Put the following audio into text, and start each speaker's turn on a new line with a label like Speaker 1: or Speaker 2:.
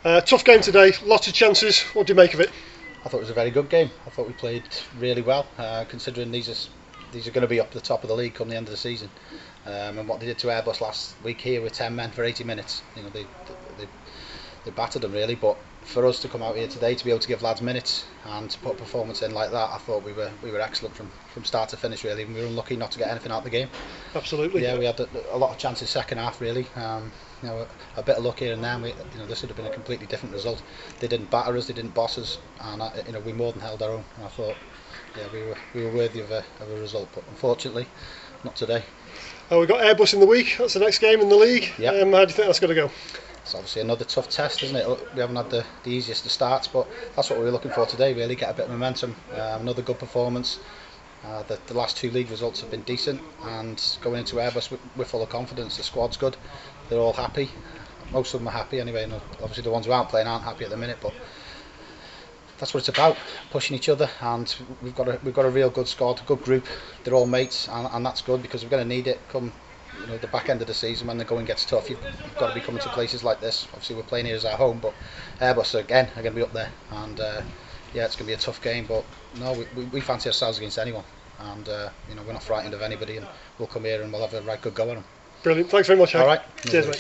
Speaker 1: Tough game today, lots of chances. What do you make of it?
Speaker 2: I thought it was a very good game. I thought we played really well, considering these are going to be up the top of the league come the end of the season. And what they did to Airbus last week here with 10 men for 80 minutes, they battered them really. But for us to come out here today to be able to give lads minutes and to put a performance in like that, I thought we were excellent from start to finish really. We were unlucky not to get anything out of the game.
Speaker 1: Absolutely.
Speaker 2: Yeah, we had a lot of chances second half really. A bit of luck here and there. This would have been a completely different result. They didn't batter us, they didn't boss us, and we more than held our own. And I thought, we were worthy of a result, but unfortunately, not today.
Speaker 1: We've got Airbus in the week. That's the next game in the league.
Speaker 2: Yep.
Speaker 1: How do you think that's going to go?
Speaker 2: It's obviously another tough test, isn't it? We haven't had the easiest of starts, but that's what we were looking for today. Really, get a bit of momentum. Another good performance. The last two league results have been decent, and going into Airbus we're full of confidence. The squad's good. They're all happy. Most of them are happy anyway. Obviously, the ones who aren't playing aren't happy at the minute, but that's what it's about, pushing each other. And we've got a real good squad, a good group. They're all mates, and that's good because we're going to need it come the back end of the season when the going gets tough. You've got to be coming to places like this. Obviously, we're playing here as our home, but Airbus again are going to be up there, and it's going to be a tough game. But no, we fancy ourselves against anyone, and we're not frightened of anybody, and we'll come here and we'll have a right good go on them.
Speaker 1: Brilliant. Thanks very much, Hank.
Speaker 2: All right.
Speaker 1: Cheers, mate.